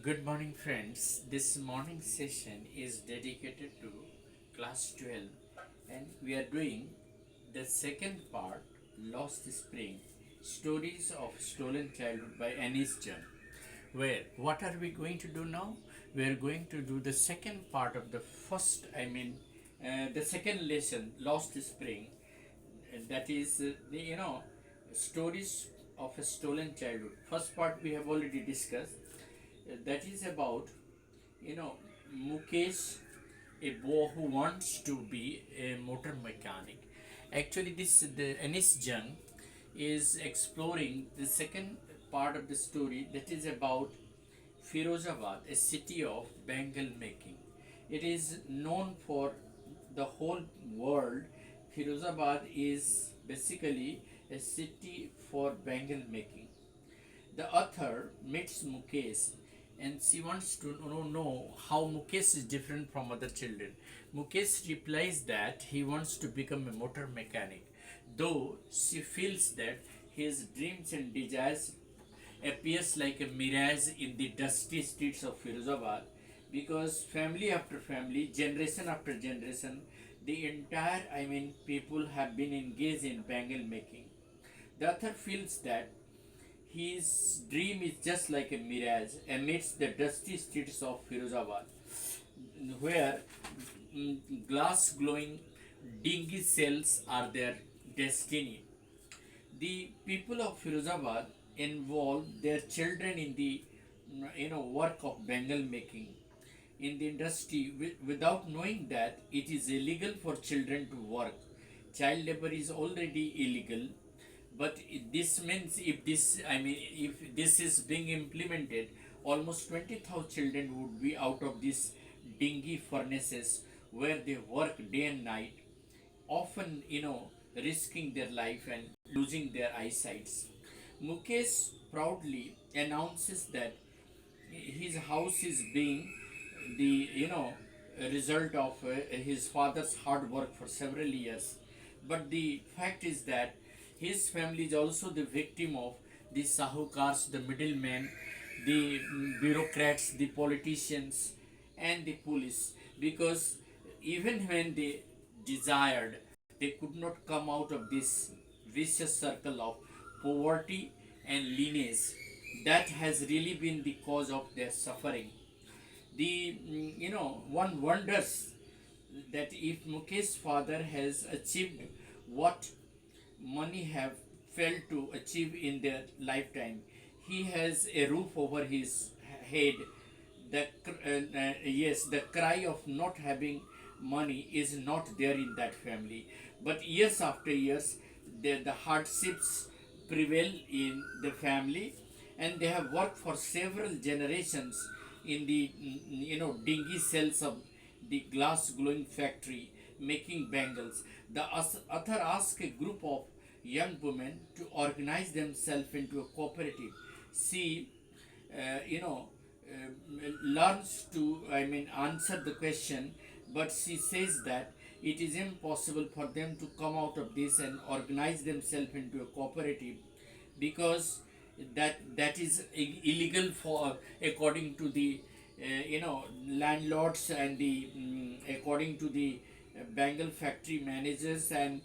Good morning, friends. This morning session is dedicated to class 12, and we are doing the second part, Lost Spring Stories of Stolen Childhood by Anees Jung. Where what are we going to do now? We are going to do the second part of the the second lesson, Lost Spring. That is, stories of a stolen childhood. First part we have already discussed. That is about you know Mukesh, a boy who wants to be a motor mechanic. Actually, this the Anis Jung is exploring the second part of the story, that is about Firozabad, a city of bangle making. It is known for the whole world. Firozabad is basically a city for bangle making. The author meets Mukesh and she wants to know how Mukesh is different from other children. Mukesh replies that he wants to become a motor mechanic, though she feels that his dreams and desires appears like a mirage in the dusty streets of Firozabad, because family after family, generation after generation, the entire people have been engaged in bangle making. The author feels that his dream is just like a mirage amidst the dusty streets of Firozabad, where glass glowing dingy cells are their destiny. The people of Firozabad involve their children in the work of bangle making in the industry without knowing that it is illegal for children to work. Child labor is already illegal, but this means if this is being implemented, almost 20,000 children would be out of these dingy furnaces where they work day and night, often risking their life and losing their eyesights. Mukesh proudly announces that his house is being the result of his father's hard work for several years. But the fact is that his family is also the victim of the sahukars, the middlemen, the bureaucrats, the politicians, and the police. Because even when they desired, they could not come out of this vicious circle of poverty and lineage that has really been the cause of their suffering. One wonders that if Mukesh's father has achieved what many have failed to achieve in their lifetime. He has a roof over his head. Yes, the cry of not having money is not there in that family. But years after years, the hardships prevail in the family, and they have worked for several generations in the dingy cells of the glass glowing factory making bangles. The author asks a group of young women to organize themselves into a cooperative. She, you know, learns to, answer the question, but she says that it is impossible for them to come out of this and organize themselves into a cooperative, because that is illegal for according to the landlords and the according to the bangle factory managers and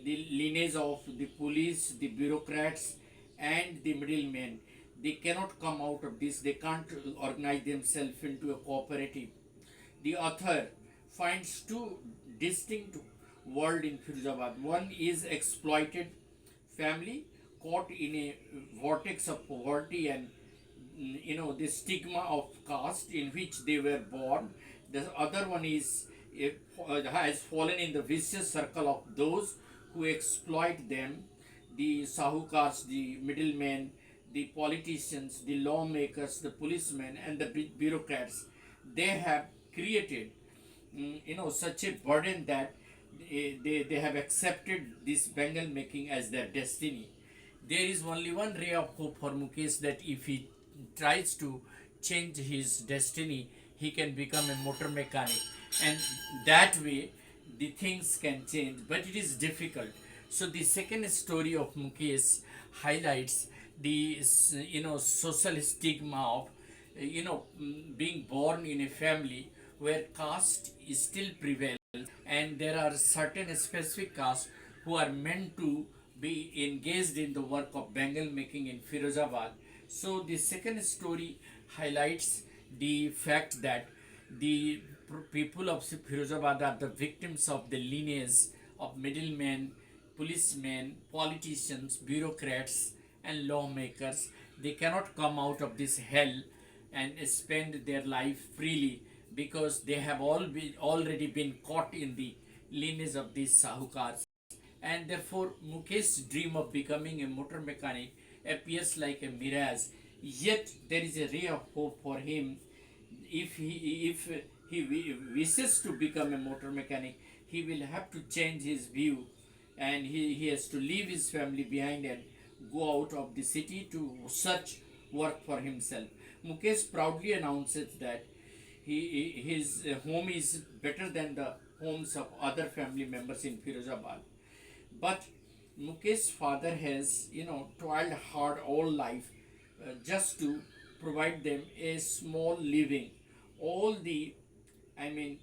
the lineage of the police, the bureaucrats, and the middlemen. They cannot come out of this. They can't organize themselves into a cooperative. The author finds two distinct worlds in Firozabad. One is exploited family caught in a vortex of poverty and the stigma of caste in which they were born. The other one is has fallen in the vicious circle of those who exploit them, the sahukars, the middlemen, the politicians, the lawmakers, the policemen, and the bureaucrats. They have created such a burden that they have accepted this bangle making as their destiny. There is only one ray of hope for Mukesh, that if he tries to change his destiny, he can become a motor mechanic, and that way the things can change. But it is difficult. So the second story of Mukesh highlights the social stigma of being born in a family where caste is still prevails, and there are certain specific castes who are meant to be engaged in the work of bangle making in Firozabad. So the second story highlights the fact that the people of Firozabad are the victims of the lineage of middlemen, policemen, politicians, bureaucrats, and lawmakers. They cannot come out of this hell and spend their life freely because they have already been caught in the lineage of these Sahukars. And therefore, Mukesh's dream of becoming a motor mechanic appears like a mirage. Yet, there is a ray of hope for him. If he wishes to become a motor mechanic, he will have to change his view, and he has to leave his family behind and go out of the city to search work for himself. Mukesh proudly announces that his home is better than the homes of other family members in Firozabad. But Mukesh's father has, toiled hard all life just to provide them a small living. All the,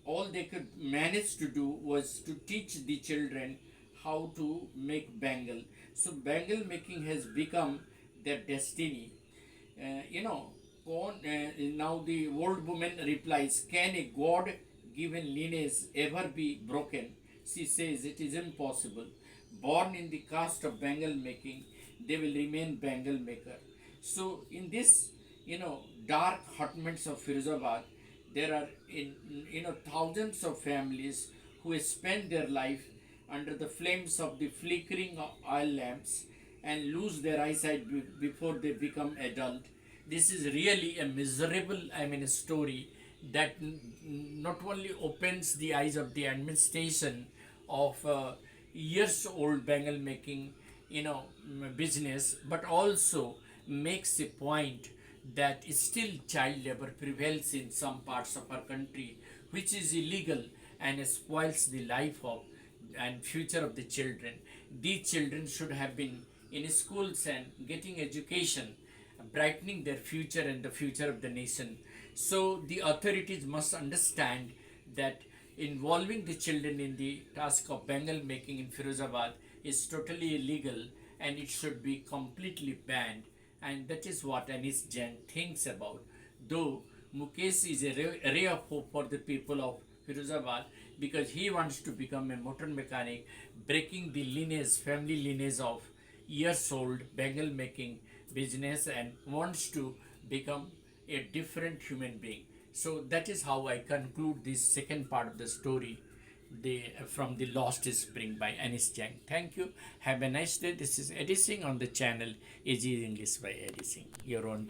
all they could manage to do was to teach the children how to make bangle. So bangle making has become their destiny. You know, now the old woman replies, can a God given lineage ever be broken? She says it is impossible. Born in the caste of bangle making, they will remain bangle maker. So in this, dark hotments of Firozabad, there are thousands of families who spend their life under the flames of the flickering oil lamps and lose their eyesight before they become adult. This is really a miserable, story that not only opens the eyes of the administration of years old bangle making, business, but also makes a point that still child labor prevails in some parts of our country, which is illegal and spoils the life of and future of the children. These children should have been in schools and getting education, brightening their future and the future of the nation. So the authorities must understand that involving the children in the task of bangle making in Firozabad is totally illegal and it should be completely banned. And that is what Anees Jung thinks about. Though Mukesh is a ray of hope for the people of Firozabad because he wants to become a motor mechanic, breaking the lineage, family lineage of years old bangle making business and wants to become a different human being. So that is how I conclude this second part of the story, from the Lost Spring by Anees Jung. Thank you. Have a nice day. This is Eddie Singh on the channel Easy English by Eddie Singh. Your own